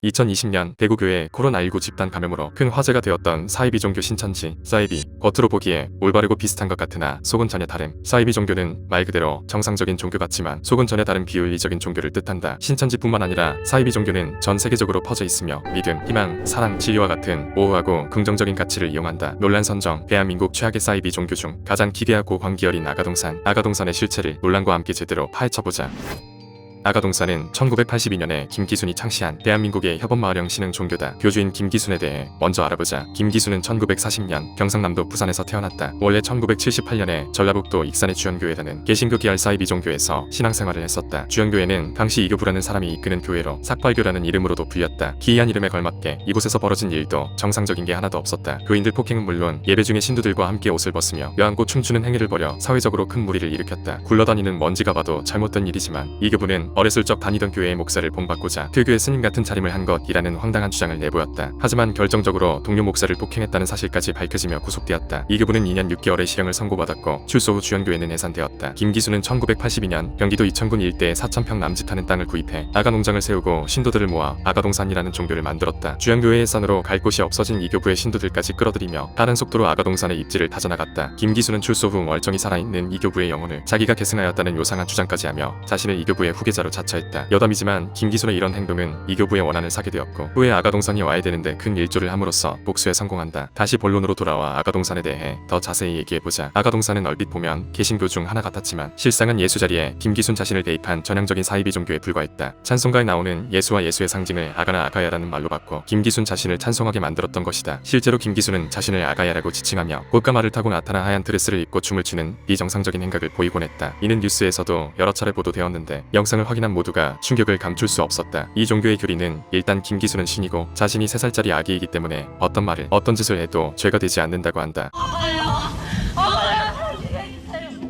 2020년 대구교회 코로나19 집단 감염으로 큰 화제가 되었던 사이비 종교 신천지, 사이비. 겉으로 보기에 올바르고 비슷한 것 같으나 속은 전혀 다름. 사이비 종교는 말 그대로 정상적인 종교 같지만 속은 전혀 다른 비윤리적인 종교를 뜻한다. 신천지뿐만 아니라 사이비 종교는 전 세계적으로 퍼져 있으며 믿음, 희망, 사랑, 진리와 같은 모호하고 긍정적인 가치를 이용한다. 논란 선정, 대한민국 최악의 사이비 종교 중 가장 기괴하고 광기 어린 아가동산. 아가동산의 실체를 논란과 함께 제대로 파헤쳐보자. 아가동산은 1982년에 김기순이 창시한 대한민국의 협업마을형 신흥 종교다. 교주인 김기순에 대해 먼저 알아보자. 김기순은 1940년 경상남도 부산에서 태어났다. 원래 1978년에 전라북도 익산의 주연교회라는 개신교 계열 사이비 종교에서 신앙생활을 했었다. 주연교회는 당시 이교부라는 사람이 이끄는 교회로 삭발교라는 이름으로도 불렸다. 기이한 이름에 걸맞게 이곳에서 벌어진 일도 정상적인 게 하나도 없었다. 교인들 폭행은 물론 예배 중에 신도들과 함께 옷을 벗으며 묘안고 춤추는 행위를 벌여 사회적으로 큰 무리를 일으켰다. 굴러다니는 먼지가 봐도 잘못된 일이지만 이교부는 어렸을 적 다니던 교회의 목사를 본받고자 특유의 스님 같은 차림을 한 것이라는 황당한 주장을 내보였다. 하지만 결정적으로 동료 목사를 폭행했다는 사실까지 밝혀지며 구속되었다. 이교부는 2년 6개월의 실형을 선고받았고 출소 후 주연교회는 해산되었다. 김기순은 1982년 경기도 이천군 일대에 4,000평 남짓하는 땅을 구입해 아가 농장을 세우고 신도들을 모아 아가동산이라는 종교를 만들었다. 주연교회 해산으로 갈 곳이 없어진 이교부의 신도들까지 끌어들이며 빠른 속도로 아가동산의 입지를 다져나갔다. 김기순은 출소 후 멀쩡히 살아있는 이교부의 영혼을 자기가 계승하였다는 요상한 주장까지 하며 자신을 이교부의 후계자로 자처했다. 여담이지만 김기순의 이런 행동은 이교부의 원한을 사게 되었고 후에 아가동산이 와야 되는데 큰 일조를 함으로써 복수에 성공한다. 다시 본론으로 돌아와 아가동산에 대해 더 자세히 얘기해보자. 아가동산은 얼핏 보면 개신교 중 하나 같았지만 실상은 예수 자리에 김기순 자신을 대입한 전형적인 사이비 종교에 불과했다. 찬송가에 나오는 예수와 예수의 상징을 아가나 아가야라는 말로 바꿔 김기순 자신을 찬송하게 만들었던 것이다. 실제로 김기순은 자신을 아가야라고 지칭하며 꽃가마를 타고 나타나 하얀 드레스를 입고 춤을 추는 비정상적인 행각을 보이곤 했다. 이는 뉴스에서도 여러 차례 보도되었는데 영상을 확인한 모두가 충격을 감출 수 없었다. 이 종교의 교리는 일단 김기순은 신이고 자신이 3살짜리 아기이기 때문에 어떤 말을 어떤 짓을 해도 죄가 되지 않는다고 한다.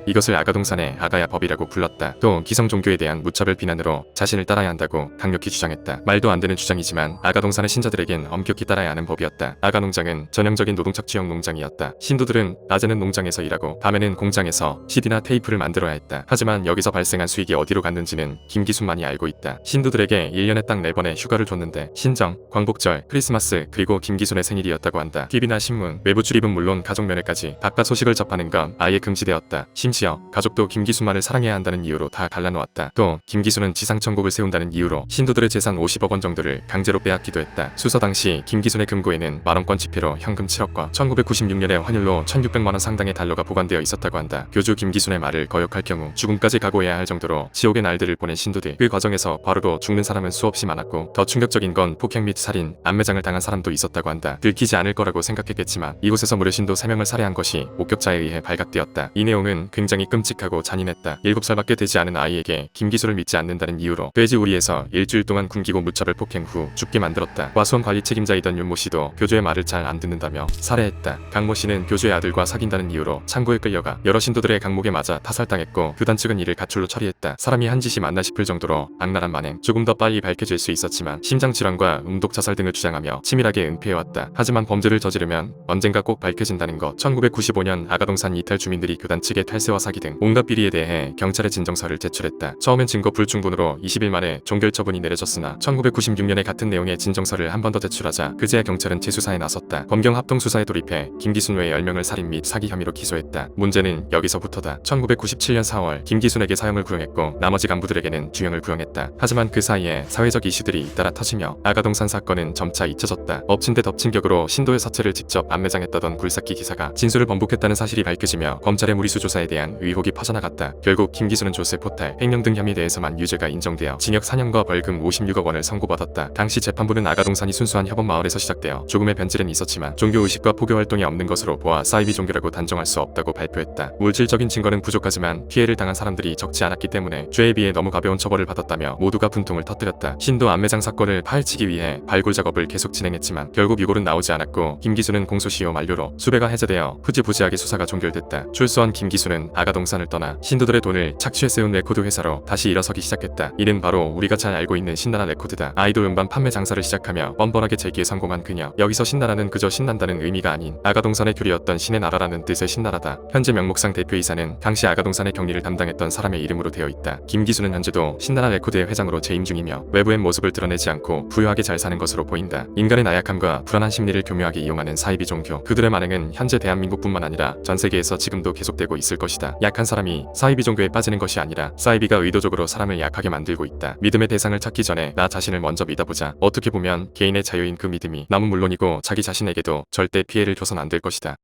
이것을 아가동산의 아가야 법이라고 불렀다. 또 기성 종교에 대한 무차별 비난으로 자신을 따라야 한다고 강력히 주장했다. 말도 안 되는 주장이지만 아가동산의 신자들에겐 엄격히 따라야 하는 법이었다. 아가 농장은 전형적인 노동착취형 농장이었다. 신도들은 낮에는 농장에서 일하고 밤에는 공장에서 CD나 테이프를 만들어야 했다. 하지만 여기서 발생한 수익이 어디로 갔는지는 김기순만이 알고 있다. 신도들에게 1년에 딱 4번의 휴가를 줬는데 신정, 광복절, 크리스마스 그리고 김기순의 생일이었다고 한다. TV나 신문, 외부 출입은 물론 가족 면회까지 바깥 소식을 접하는 건 아예 금지되었다. 심지어 가족도 김기순만을 사랑해야 한다는 이유로 다 갈라놓았다. 또 김기순은 지상천국을 세운다는 이유로 신도들의 재산 50억 원 정도를 강제로 빼앗기도 했다. 수사 당시 김기순의 금고에는 만원권 지폐로 현금 7억과 1996년에 환율로 1600만원 상당의 달러가 보관되어 있었다고 한다. 교주 김기순의 말을 거역할 경우 죽음까지 각오해야 할 정도로 지옥의 날들을 보낸 신도들. 그 과정에서 과로로 죽는 사람은 수없이 많았고 더 충격적인 건 폭행 및 살인, 안매장을 당한 사람도 있었다고 한다. 들키지 않을 거라고 생각했겠지만 이곳에서 무려 신도 3명을 살해한 것이 목격자에 의해 발각되었다. 이 내용은 굉장히 끔찍하고 잔인했다. 7살밖에 되지 않은 아이에게 김기순을 믿지 않는다는 이유로 돼지우리에서 일주일 동안 굶기고 무차별 폭행 후 죽게 만들었다. 과수원 관리 책임자이던 윤모 씨도 교주의 말을 잘 안 듣는다며 살해했다. 강모 씨는 교주의 아들과 사귄다는 이유로 창고에 끌려가 여러 신도들의 강목에 맞아 타살당했고 교단 측은 이를 가출로 처리했다. 사람이 한 짓이 맞나 싶을 정도로 악랄한 만행. 조금 더 빨리 밝혀질 수 있었지만 심장질환과 음독자살 등을 주장하며 치밀하게 은폐해왔다. 하지만 범죄를 저지르면 언젠가 꼭 밝혀진다는 것. 1995년 아가동산 이탈 주민들이 교단 측의 탈세와 사기 등 온갖 비리에 대해 경찰에 진정서를 제출했다. 처음엔 증거 불충분으로 20일 만에 종결 처분이 내려졌으나 1996년에 같은 내용의 진정서를 한 번 더 제출하자 그제야 경찰은 재수사에 나섰다. 검경 합동수사에 돌입해 김기순 외 10명을 살인 및 사기 혐의로 기소했다. 문제는 여기서부터다. 1997년 4월 김기순에게 사형을 구형했고 나머지 간부들에게는 중형을 구형했다. 하지만 그 사이에 사회적 이슈들이 잇따라 터지며 아가동산 사건은 점차 잊혀졌다. 엎친 데 덮친 격으로 신도의 사체를 직접 안매장했다던 굴삭기 기사가 진술을 번복했다는 사실이 밝혀지며 검찰의 무리수 조사에 대한 의혹이 퍼져나갔다. 결국 김기순은 조세 포탈, 횡령 등 혐의 대해서만 유죄가 인정되어 징역 4년과 벌금 56억 원을 선고받았다. 당시 재판부는 아가동산이 순수한 협업마을에서 시작되어 조금의 변질은 있었지만 종교의식과 포교활동이 없는 것으로 보아 사이비 종교라고 단정할 수 없다고 발표했다. 물질적인 증거는 부족하지만 피해를 당한 사람들이 적지 않았기 때문에 죄에 비해 너무 가벼운 처벌을 받았다며 모두가 분통을 터뜨렸다. 신도 안매장 사건을 파헤치기 위해 발굴 작업을 계속 진행했지만 결국 유골은 나오지 않았고 김기순은 공소시효 만료로 수배가 해제되어 흐지부지하게 수사가 종결됐다. 출소한 김기순은 아가동산을 떠나 신도들의 돈을 착취해 세운 레코드 회사로 다시 일어서기 시작했다. 이는 바로 우리가 잘 알고 있는 신나라 레코드다. 아이돌 음반 판매 장사를 시작하며 뻔뻔하게 재기에 성공한 그녀. 여기서 신나라는 그저 신난다는 의미가 아닌 아가동산의 규리였던 신의 나라라는 뜻의 신나라다. 현재 명목상 대표이사는 당시 아가동산의 경리를 담당했던 사람의 이름으로 되어 있다. 김기수는 현재도 신나라 레코드의 회장으로 재임 중이며 외부의 모습을 드러내지 않고 부유하게 잘 사는 것으로 보인다. 인간의 나약함과 불안한 심리를 교묘하게 이용하는 사이비 종교. 그들의 만행은 현재 대한민국뿐만 아니라 전 세계에서 지금도 계속되고 있을 것이다. 약한 사람이 사이비 종교에 빠지는 것이 아니라 사이비가 의도적으로 사람을 약하게 만들고 있다. 믿음의 대상을 찾기 전에 나 자신을 먼저 믿어보자. 어떻게 보면 개인의 자유인 그 믿음이 남은 물론이고 자기 자신에게도 절대 피해를 줘선 안 될 것이다.